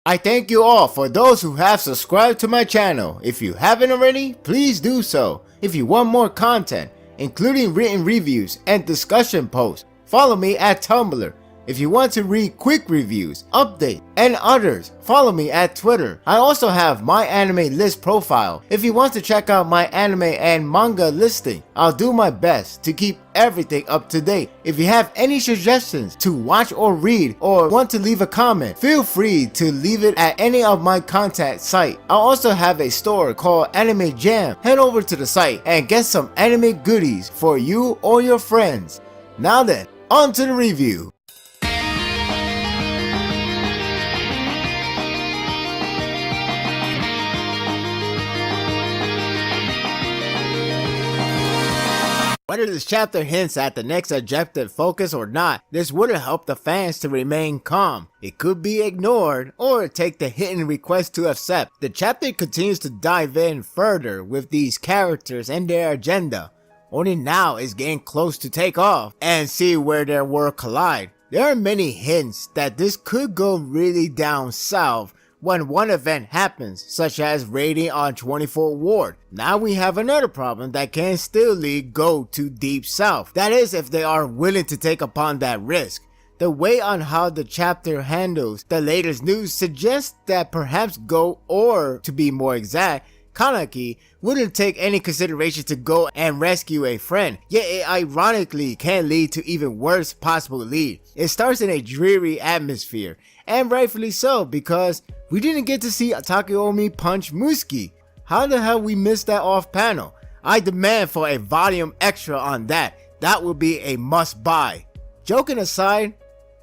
I thank you all for those who have subscribed to my channel. If you haven't already, please do so. If you want more content, including written reviews and discussion posts, follow me at Tumblr. If you want to read quick reviews, updates, and others, follow me at Twitter. I also have my anime list profile. If you want to check out my anime and manga listing, I'll do my best to keep everything up to date. If you have any suggestions to watch or read, or want to leave a comment, feel free to leave it at any of my contact site. I also have a store called Anime Jam. Head over to the site and get some anime goodies for you or your friends. Now then, on to the review. Whether this chapter hints at the next objective focus or not, this wouldn't help the fans to remain calm. It could be ignored or take the hidden request to accept. The chapter continues to dive in further with these characters and their agenda. Only now is getting close to take off and see where their world collide. There are many hints that this could go really down south when one event happens, such as raiding on 24 Ward. Now we have another problem that can still lead Go to deep south. That is, if they are willing to take upon that risk. The way on how the chapter handles the latest news suggests that perhaps Go, or to be more exact, Kaneki, wouldn't take any consideration to go and rescue a friend, yet it ironically can lead to even worse possible lead. It starts in a dreary atmosphere, and rightfully so, because we didn't get to see Takeomi punch Musuki. How the hell we missed that off panel? I demand for a volume extra on that. That will be a must buy. Joking aside,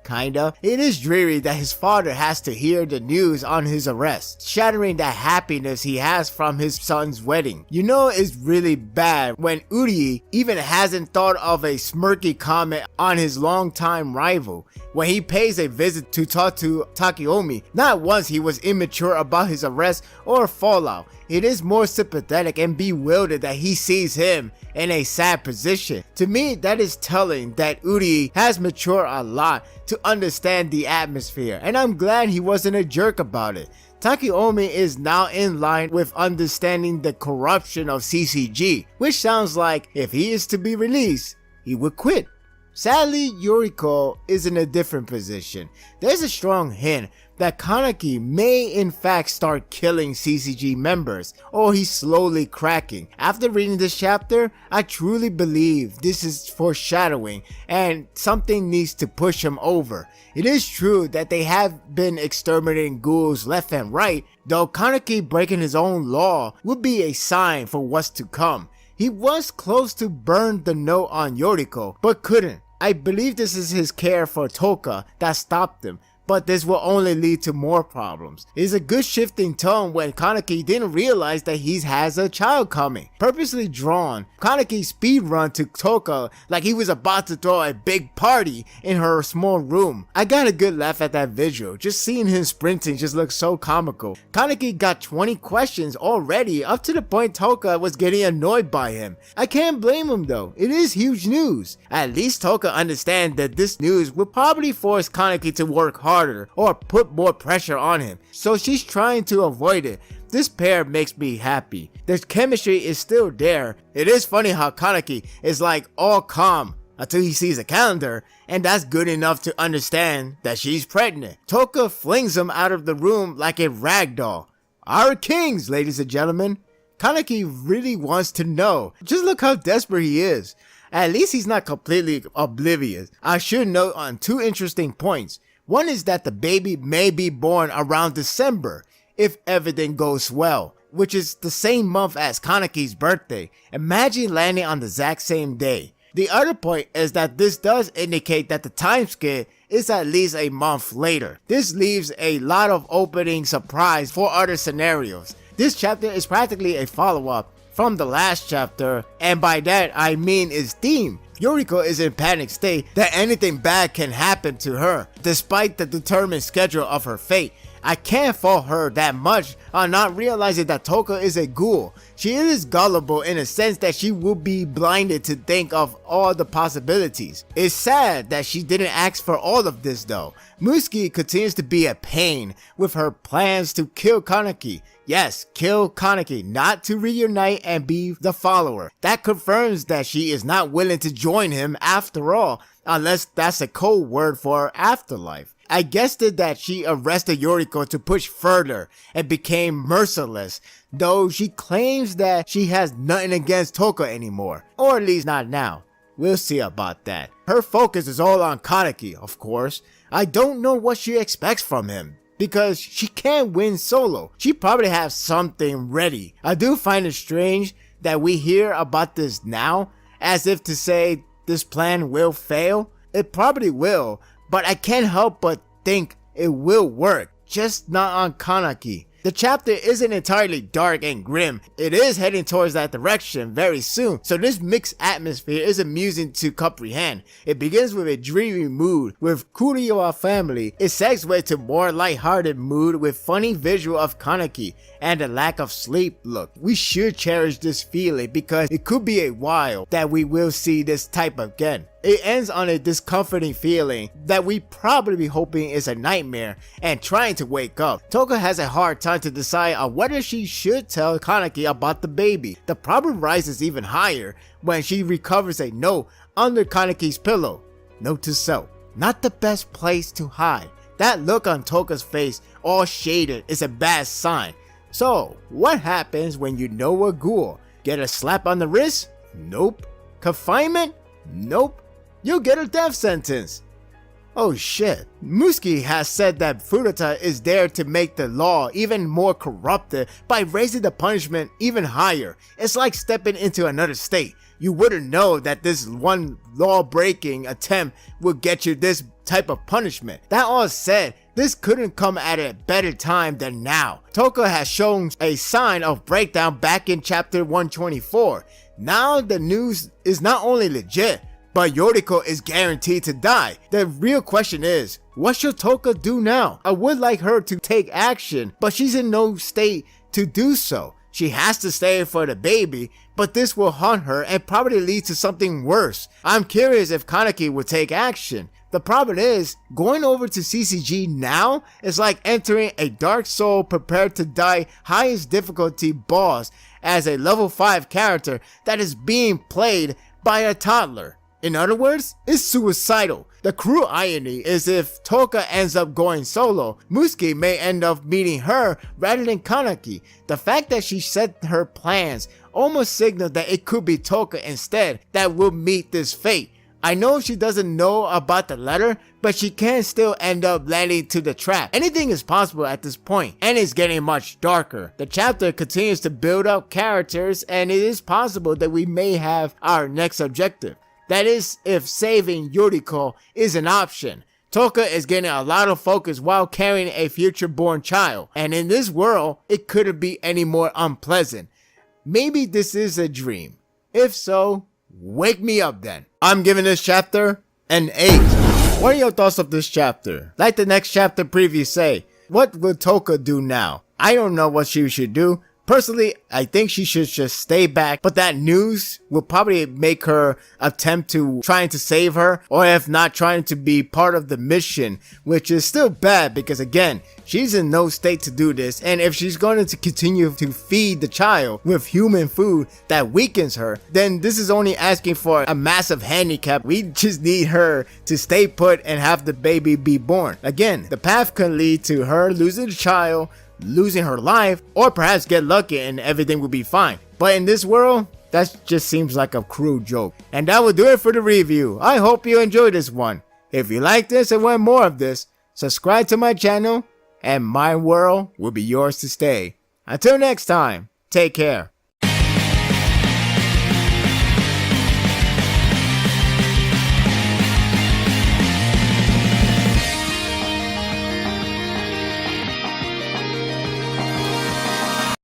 kinda, it is dreary that his father has to hear the news on his arrest, shattering the happiness he has from his son's wedding. You know it's really bad when Uri even hasn't thought of a smirky comment on his longtime rival. When he pays a visit to talk to Takeomi, not once he was immature about his arrest or fallout. It is more sympathetic and bewildered that he sees him in a sad position. To me, that is telling that Uri has matured a lot to understand the atmosphere, and I'm glad he wasn't a jerk about it. Takeomi is now in line with understanding the corruption of CCG, which sounds like if he is to be released, he would quit. Sadly, Yoriko is in a different position. There's a strong hint that Kaneki may in fact start killing CCG members, or he's slowly cracking. After reading this chapter, I truly believe this is foreshadowing and something needs to push him over. It is true that they have been exterminating ghouls left and right, though Kaneki breaking his own law would be a sign for what's to come. He was close to burn the note on Yoriko, but couldn't. I believe this is his care for Toka that stopped him, but this will only lead to more problems. It is a good shifting tone when Kaneki didn't realize that he has a child coming. Purposely drawn, Kaneki speed run to Toka like he was about to throw a big party in her small room. I got a good laugh at that visual. Just seeing him sprinting just looks so comical. Kaneki got 20 questions already, up to the point Toka was getting annoyed by him. I can't blame him though. It is huge news. At least Toka understands that this news will probably force Kaneki to work harder or put more pressure on him, so she's trying to avoid it. This pair makes me happy. Their chemistry is still there. It is funny how Kaneki is like all calm until he sees a calendar, and that's good enough to understand that she's pregnant. Toka flings him out of the room like a rag doll. Our kings, ladies and gentlemen. Kaneki really wants to know. Just look how desperate he is. At least he's not completely oblivious. I should note on two interesting points. One is that the baby may be born around December, if everything goes well, which is the same month as Kaneki's birthday. Imagine landing on the exact same day. The other point is that this does indicate that the time skip is at least a month later. This leaves a lot of opening surprise for other scenarios. This chapter is practically a follow-up from the last chapter, and by that I mean its theme. Yoriko is in panic state that anything bad can happen to her, despite the determined schedule of her fate. I can't fault her that much on not realizing that Tokyo is a ghoul. She is gullible in a sense that she will be blinded to think of all the possibilities. It's sad that she didn't ask for all of this though. Musuki continues to be a pain with her plans to kill Kaneki. Yes, kill Kaneki, not to reunite and be the follower. That confirms that she is not willing to join him after all, unless that's a code word for afterlife. I guessed it that she arrested Yoriko to push further and became merciless, though she claims that she has nothing against Tokyo anymore, or at least not now. We'll see about that. Her focus is all on Kaneki, of course. I don't know what she expects from him, because she can't win solo. She probably has something ready. I do find it strange that we hear about this now, as if to say this plan will fail. It probably will, but I can't help but think it will work, just not on Kaneki. The chapter isn't entirely dark and grim. It is heading towards that direction very soon, so this mixed atmosphere is amusing to comprehend. It begins with a dreamy mood with Kurioa family. It segues to more lighthearted mood with funny visual of Kaneki and a lack of sleep look. We should cherish this feeling because it could be a while that we will see this type again. It ends on a discomforting feeling that we probably be hoping is a nightmare and trying to wake up. Tokyo has a hard time to decide on whether she should tell Kaneki about the baby. The problem rises even higher when she recovers a note under Kaneki's pillow. Note to self, not the best place to hide. That look on Tokyo's face, all shaded, is a bad sign. So, what happens when you know a ghoul? Get a slap on the wrist? Nope. Confinement? Nope. You get a death sentence. Oh shit. Musuki has said that Furuta is there to make the law even more corrupted by raising the punishment even higher. It's like stepping into another state. You wouldn't know that this one law-breaking attempt will get you this type of punishment. That all said, this couldn't come at a better time than now. Tokyo has shown a sign of breakdown back in chapter 124. Now the news is not only legit, but Yoriko is guaranteed to die. The real question is, what should Tokyo do now? I would like her to take action, but she's in no state to do so. She has to stay for the baby, but this will haunt her and probably lead to something worse. I'm curious if Kaneki will take action. The problem is, going over to CCG now is like entering a Dark Soul prepared to die highest difficulty boss as a level 5 character that is being played by a toddler. In other words, it's suicidal. The cruel irony is if Tokyo ends up going solo, Musuki may end up meeting her rather than Kaneki. The fact that she said her plans almost signals that it could be Tokyo instead that will meet this fate. I know she doesn't know about the letter, but she can still end up landing to the trap. Anything is possible at this point, and it's getting much darker. The chapter continues to build up characters, and it is possible that we may have our next objective. That is, if saving Yoriko is an option. Tokyo is getting a lot of focus while carrying a future-born child, and in this world, it couldn't be any more unpleasant. Maybe this is a dream. If so, wake me up then. I'm giving this chapter an 8. What are your thoughts of this chapter? Like the next chapter preview say, what will Tokyo do now? I don't know what she should do. Personally, I think she should just stay back, but that news will probably make her attempt to trying to save her, or if not, trying to be part of the mission, which is still bad because again, she's in no state to do this, and if she's going to continue to feed the child with human food that weakens her, then this is only asking for a massive handicap. We just need her to stay put and have the baby be born. Again, the path can lead to her losing the child, losing her life, or perhaps get lucky and everything will be fine. But in this world, that just seems like a cruel joke. And that will do it for the review. I hope you enjoyed this one. If you like this and want more of this, subscribe to my channel and my world will be yours to stay. Until next time, take care.